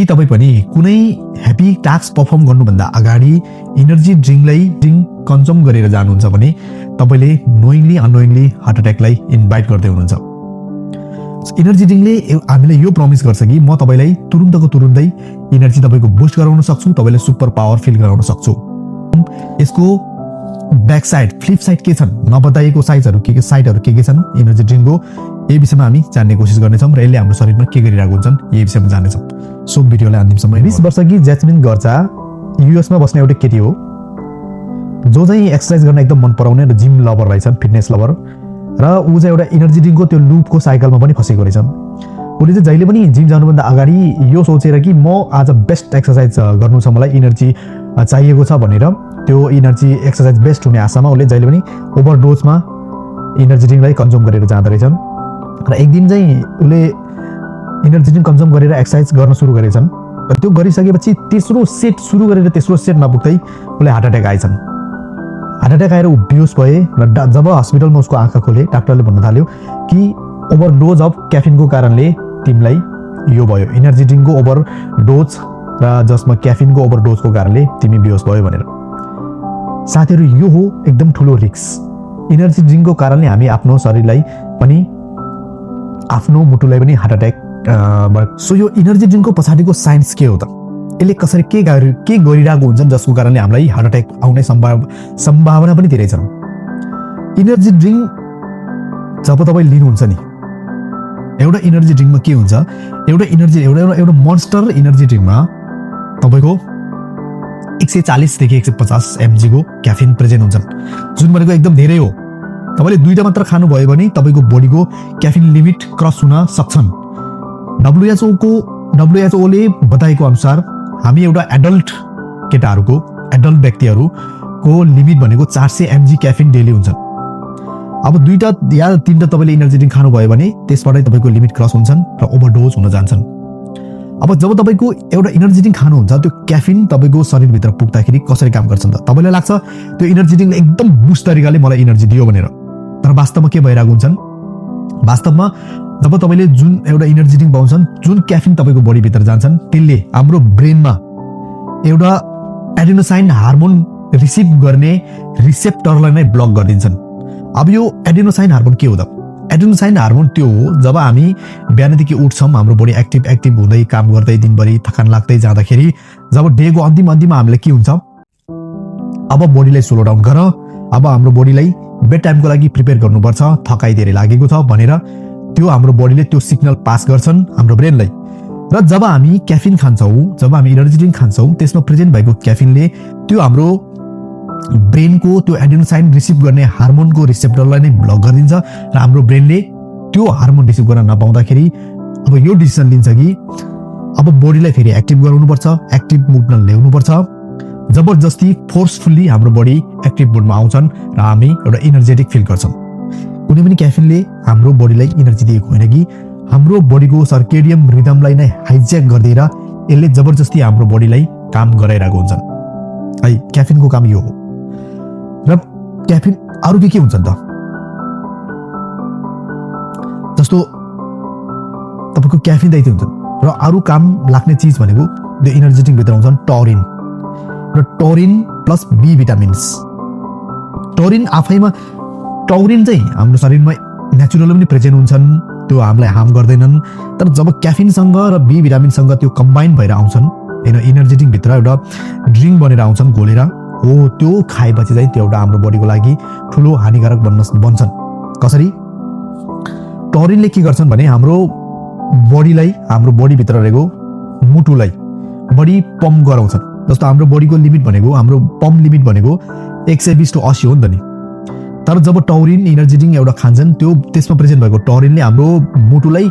कि तपाईँ पनि कुनै ह्याप्पी टास्क पर्फर्म गर्नुभन्दा अगाडि इनर्जी ड्रिङ्क कन्ज्युम गरेर जानुहुन्छ भने तपाईँले नोइङली अननोइङली हार्ट एट्याकलाई इन्भाइट गर्दै हुनुहुन्छ। इनर्जी ड्रिङ्कले हामीलाई यो प्रमिस गर्छ कि म तपाईँलाई तुरुन्तको तुरुन्तै इनर्जी तपाईँको बुस्ट गराउन सक्छु, तपाईँलाई सुपर पावर फिल गराउन सक्छु। यसको ब्याक साइड फ्लिप साइड के छन्, नबताइएको साइडहरू के छन् इनर्जी ड्रिङ्कको, यही विषयमा हामी जान्ने कोसिस गर्नेछौँ र यसले हाम्रो शरीरमा के गरिरहेको हुन्छन् यही विषयमा जान्नेछौँ। सो भिडियोलाई अन्तिमसम्म 20 वर्षकी ज्यास्मिन गर्चा युएसमा बस्ने एउटा केटी हो जो चाहिँ एक्सर्साइज गर्न एकदम मन पराउने र जिम लभर रहेछन्, फिटनेस लभर, र ऊ चाहिँ एउटा इनर्जी ड्रिङ्कको त्यो लुपको साइकलमा पनि फसेको रहेछन्। उसले चाहिँ जहिले पनि जिम जानुभन्दा अगाडि यो सोचेर कि म आज बेस्ट एक्सर्साइज गर्नु छ, मलाई इनर्जी चाहिएको छ भनेर त्यो इनर्जी एक्सर्साइज बेस्ट हुने आशामा उसले जहिले पनि ओभरडोजमा इनर्जी ड्रिङ्कलाई कन्ज्युम गरेर जाँदो रहेछन्। र एक दिन चाहिँ उसले इनर्जी ड्रिङ्क कन्ज्युम गरेर एक्सर्साइज गर्न सुरु गरेछन् र त्यो गरिसकेपछि तेस्रो सेट सुरु गरेर तेस्रो सेट नपुग्दै उसले हार्ट एट्याक आएछन्। हार्ट एट्याक आएर ऊ बेहोस भए र जब हस्पिटलमा उसको आँखा खोले डाक्टरले भन्न थाल्यो कि ओभरडोज अफ क्याफिनको कारणले तिमीलाई यो भयो, इनर्जी ड्रिङ्कको ओभरडोज र जसमा क्याफिनको ओभरडोजको कारणले तिमी बेहोस भयो भनेर। साथीहरू यो हो एकदम ठुलो रिस्क। इनर्जी ड्रिङ्कको कारणले हामी आफ्नो शरीरलाई पनि आफ्नो मुटुलाई पनि हार्ट एट्याक। सो यो इनर्जी ड्रिङ्कको पछाडिको साइन्स के हो त, यसले कसरी के गरिरहेको हुन्छन् जसको कारणले हामीलाई हार्ट एट्याक आउने सम्भावना पनि धेरै छन्। इनर्जी ड्रिङ्क जब तपाईँ लिनुहुन्छ नि, एउटा इनर्जी ड्रिङ्कमा के हुन्छ, एउटा मोन्स्टर इनर्जी ड्रिङ्कमा तपाईँको 140 देखि 150 mg को क्याफिन प्रेजेन्ट हुन्छन्, जुन भनेको एकदम धेरै हो। तपाईँले 2टा मात्र खानुभयो भने तपाईँको बडीको क्याफिन लिमिट क्रस हुन सक्छन्। WHO ले बताएको अनुसार हामी एउटा एडल्ट व्यक्तिहरूको लिमिट भनेको 400 mg क्याफिन डेली हुन्छन्। अब 2टा या 3टा तपाईँले इनर्जी ड्रिङ्क खानुभयो भने त्यसबाटै तपाईँको लिमिट क्रस हुन्छन् र ओभरडोज हुन जान्छन्। अब जब तपाईँको एउटा इनर्जी ड्रिङ्क खानुहुन्छ त्यो क्याफिन तपाईँको शरीरभित्र पुग्दाखेरि कसरी काम गर्छ त, तपाईँलाई लाग्छ त्यो इनर्जी ड्रिङ्कले एकदम बुस्ट तरिकाले मलाई इनर्जी दियो भनेर, तर वास्तवमा के भइरहेको हुन्छन्, वास्तवमा जब तपाईँले जुन एउटा इनर्जी ड्रिङ्क पाउँछन्, जुन क्याफिन तपाईँको बडीभित्र जान्छन् त्यसले हाम्रो ब्रेनमा एउटा एडेनोसाइन हार्मोन रिसिभ गर्ने रिसेप्टरलाई नै ब्लक गरिदिन्छन्। अब यो एडेनोसाइन हार्मोन के हो त, एडेनोसाइन हार्मोन त्यो हो जब हामी बिहानदेखि उठ्छौँ, हाम्रो बडी एक्टिभ हुँदै काम गर्दै दिनभरि थकान लाग्दै जाँदाखेरि जब डेको अन्तिममा हामीलाई के हुन्छ, अब बडीलाई स्लो डाउन गर, अब हाम्रो बडीलाई बेड टाइमको लागि प्रिपेयर गर्नुपर्छ, थकाइ धेरै लागेको छ भनेर त्यो हाम्रो बडीले त्यो सिग्नल पास गर्छन् हाम्रो ब्रेनलाई। र जब हामी क्याफिन खान्छौँ, जब हामी इनर्जी ड्रिङ्क खान्छौँ, त्यसमा प्रेजेन्ट भएको क्याफिनले त्यो हाम्रो ब्रेनको त्यो एडेनोसाइन रिसिभ गर्ने हार्मोनको रिसेप्टरलाई नै ब्लक गरिदिन्छ र हाम्रो ब्रेनले त्यो हार्मोन रिसिभ गर्न नपाउँदाखेरि अब यो डिसिसन लिन्छ कि अब बडीलाई फेरि एक्टिभ गराउनुपर्छ, एक्टिभ मुडमा ल्याउनुपर्छ। जबरजस्ती फोर्सफुल्ली हाम्रो बडी एक्टिभ मुडमा आउँछन् र हामी एउटा इनर्जेटिक फिल गर्छौँ। कुनै पनि क्याफिनले हाम्रो बडीलाई इनर्जी दिएको होइन कि हाम्रो बडीको सर्केडियम रिदमलाई नै हाइज्याक गरिदिएर यसले जबरजस्ती हाम्रो बडीलाई काम गराइरहेको हुन्छन् है। क्याफिनको काम यो हो। र क्याफिन अरू के हुन्छ त, जस्तो तपाईँको क्याफिन दैत्य हुन्छन् र अरू काम लाग्ने चिज भनेको त्यो इनर्जी ड्रिङ्क भित्र हुन्छन् टोरिन र taurine plus B vitamins. Taurine आफैमा, टोरिन चाहिँ हाम्रो शरीरमा नेचुरली पनि प्रेजेन्ट हुन्छन्, त्यो हामीलाई हार्म गर्दैनन्, तर जब क्याफिनसँग र बी भिटामिनसँग त्यो कम्बाइन भएर आउँछन् इनर्जी ड्रिङ्क भित्र एउटा ड्रिङ्क बनेर आउँछन् घोलेर, हो त्यो खाएपछि चाहिँ त्यो एउटा हाम्रो बडीको लागि ठुलो हानिकारक बन्छन्। कसरी? टोरिनले के गर्छन् भने हाम्रो बडीलाई, हाम्रो बडीभित्र रहेको मुटुलाई बडी पम्प गराउँछन्। जस्तो हाम्रो बडीको लिमिट भनेको, हाम्रो पम्प लिमिट भनेको 120 to 80 हो नि त नि, तर जब टोरिन इनर्जी ड्रिङ्क एउटा खान्छन् त्यो त्यसमा प्रेजेन्ट भएको टोरिनले हाम्रो मुटुलाई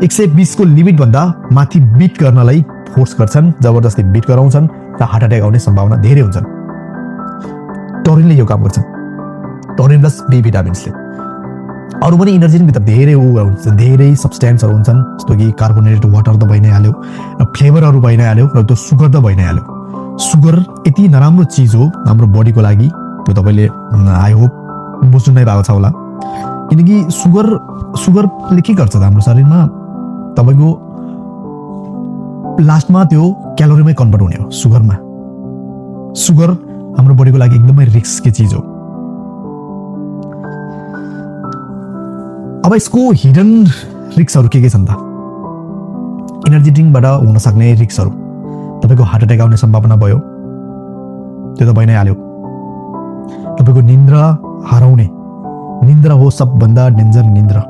120 को लिमिट भन्दा माथि बिट गर्नलाई फोर्स गर्छन्, जबरजस्ती बिट गराउँछन् र हार्ट एट्याक आउने सम्भावना धेरै हुन्छन्। टोरिनले यो काम गर्छन्, टोरिन प्लस बी भिटामिन्सले। अरू पनि इनर्जी ड्रिङ्कभित्र धेरै हुन्छ, धेरै सब्सटेन्सहरू हुन्छन्, जस्तो कि कार्बोनेटेड वाटर त भइ नै हाल्यो र फ्लेभरहरू भइ नै हाल्यो र त्यो सुगर त भइ नै हाल्यो। सुगर यति नराम्रो चिज हो हाम्रो बडीको लागि, त्यो तपाईँले आई होप बुझ्नु नै भएको छ होला। किनकि सुगरले के गर्छ त हाम्रो शरीरमा, तपाईँको लास्टमा त्यो क्यालोरीमै कन्भर्ट हुने हो सुगरमा। सुगर हाम्रो बडीको लागि एकदमै रिस्की चिज हो। अब यसको हिडन रिस्कहरू के छन् त? एनर्जी ड्रिङ्कबाट हुन सक्ने रिस्कहरू, तपाईँको हार्ट एट्याक आउने सम्भावना भयो, त्यो त भइ नै हाल्यो। तपाईँको निन्द्रा हराउने, निन्द्रा हो सबभन्दा डेन्जर निन्द्रा,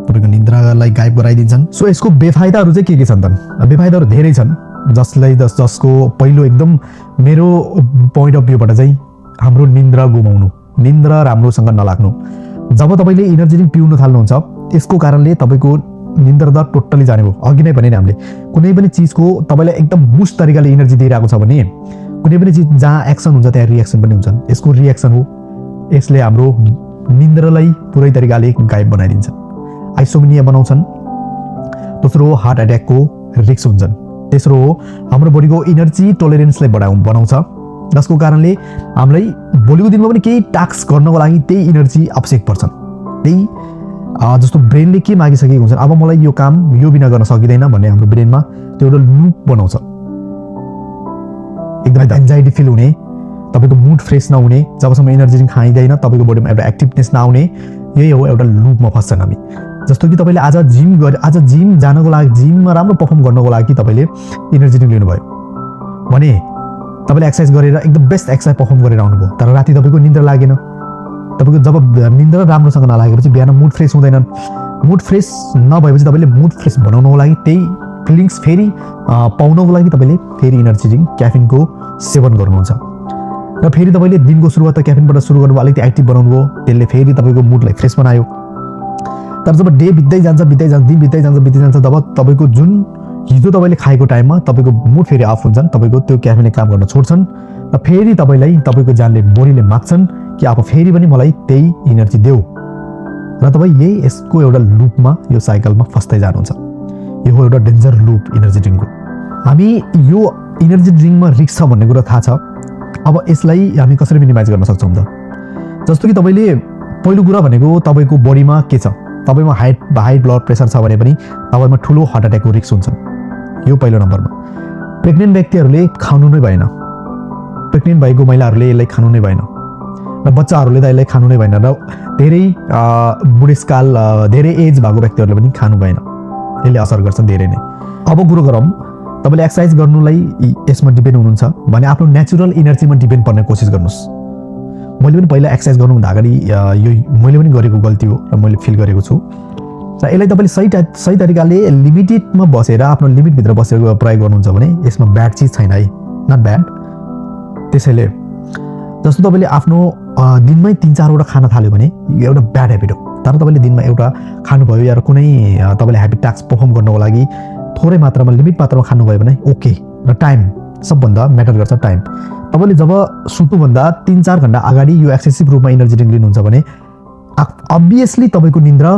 तपाईँको निन्द्रालाई गायब गराइदिन्छन्। सो यसको बेफाइदाहरू चाहिँ के छन् त? बेफाइदाहरू धेरै छन्, जसको पहिलो एकदम मेरो पोइन्ट अफ भ्यूबाट चाहिँ हाम्रो निन्द्रा गुमाउनु, निन्द्रा राम्रोसँग नलाग्नु। जब तपाईँले इनर्जी ड्रिङ्क पिउन थाल्नुहुन्छ यसको कारणले तपाईँको निन्द्रा टोटली जाने हो। अघि नै भने हामीले कुनै पनि चिजको तपाईँलाई एकदम बुस्ट तरिकाले इनर्जी दिइरहेको छ भने कुनै पनि चिज जहाँ एक्सन हुन्छ त्यहाँ रिएक्सन पनि हुन्छन्। यसको रिएक्सन हो, यसले हाम्रो निन्द्रालाई पुरै तरिकाले गायब बनाइदिन्छ, आइसोमिनिया बनाउँछन्। दोस्रो हो हार्ट एट्याकको रिस्क हुन्छन्। तेस्रो हो हाम्रो बडीको इनर्जी टोलरेन्सलाई बनाउँछ, जसको कारणले हामीलाई भोलिको दिनमा पनि केही टास्क गर्नको लागि त्यही इनर्जी आवश्यक पर्छन्। त्यही जस्तो ब्रेनले के मागिसकेको हुन्छ, अब मलाई यो काम यो बिना गर्न सकिँदैन भन्ने हाम्रो ब्रेनमा त्यो एउटा लुप बनाउँछ। एकदमै एन्जाइटी फिल हुने, तपाईँको मुड फ्रेस नहुने, जबसम्म एनर्जी ड्रिङ्क खाइँदैन तपाईँको बडीमा एउटा एक्टिभनेस नआउने, यही हो एउटा लुपमा फस्छन् हामी। जस्तो कि तपाईँले आज जिम जानको लागि, जिममा राम्रो पर्फर्म गर्नको लागि तपाईँले इनर्जी ड्रिङ्क लिनुभयो भने तपाईँले एक्सर्साइज गरेर एकदम बेस्ट एक्सर्साइज पर्फर्म गरेर आउनुभयो, तर राति तपाईँको निन्द्रा लागेन। तपाईँको जब निन्द्रा राम्रोसँग नलागेपछि बिहान मुड फ्रेस हुँदैनन्। मुड फ्रेस नभएपछि तपाईँले मुड फ्रेस बनाउनको लागि त्यही फिलिङ्स फेरि पाउनको लागि तपाईँले फेरि इनर्जी ड्रिङ्क क्याफिनको सेवन गर्नुहुन्छ र फेरि तपाईँले दिनको सुरुवात त क्याफिनबाट सुरु गर्नुभयो, अलिकति एक्टिभ बनाउनु भयो, त्यसले फेरि तपाईँको मुडलाई फ्रेस बनायो। तर जब डे बित्दै जान्छ दिन बित्दै जान्छ तब तपाईँको जुन हिजो तपाईँले खाएको टाइममा तपाईँको मुड फेरि अफ हुन्छन्, तपाईँको त्यो क्याफिनले काम गर्न छोड्छन् र फेरि तपाईँलाई तपाईँको जानले बडीले माग्छन् कि अब फेरि पनि मलाई त्यही इनर्जी देऊ र तपाईँ यही यसको एउटा लुपमा, यो साइकलमा फस्दै जानुहुन्छ। यो हो एउटा डेन्जर लुप इनर्जी ड्रिङ्कको। हामी यो इनर्जी ड्रिङ्कमा रिस्क छ भन्ने कुरा थाहा छ। अब यसलाई हामी कसरी मिनिमाइज गर्न सक्छौँ त? जस्तो कि तपाईँले पहिलो कुरा भनेको तपाईँको बडीमा के छ, तपाईँमा हाई ब्लड प्रेसर छ भने पनि तपाईँमा ठुलो हार्ट एट्याकको रिस्क हुन्छ, यो पहिलो नम्बरमा। प्रेग्नेन्ट व्यक्तिहरूले खानु नै भएन, प्रेग्नेन्ट भएको महिलाहरूले यसलाई खानु नै भएन र बच्चाहरूले त यसलाई खानु नै भएन र धेरै बुढेसकाल धेरै एज भएको व्यक्तिहरूले पनि खानु भएन, यसले असर गर्छ धेरै नै। अब कुरो गरौँ, तपाईँले एक्सर्साइज गर्नुलाई यसमा डिपेन्ड हुनुहुन्छ भने आफ्नो नेचुरल इनर्जीमा डिपेन्ड पर्ने कोसिस गर्नुहोस्। मैले पनि पहिला एक्सर्साइज गर्नुभन्दा अगाडि यो मैले पनि गरेको गल्ती हो र मैले फिल गरेको छु र यसलाई तपाईँले सही तरिकाले लिमिटेडमा बसेर आफ्नो लिमिटभित्र बसेर प्रयोग गर्नुहुन्छ भने यसमा ब्याड चिज छैन है, नट ब्याड। त्यसैले जस्तो तपाईँले आफ्नो दिनमै 3-4वटा खाना थाल्यो भने यो एउटा ब्याड हेबिट हो, तर तपाईँले दिनमा एउटा खानुभयो या कुनै तपाईँले ह्याबिट टास्क पर्फर्म गर्नको लागि थोरै मात्रामा लिमिट मात्रामा खानुभयो भने ओके। र टाइम सबभन्दा म्याटर गर्छ, टाइम। तपाईँले जब सुत्नुभन्दा 3-4 घन्टा अगाडि यो एक्सेसिभ रूपमा इनर्जी ड्रिङ्क लिनुहुन्छ भने अभियसली तपाईँको निन्द्रा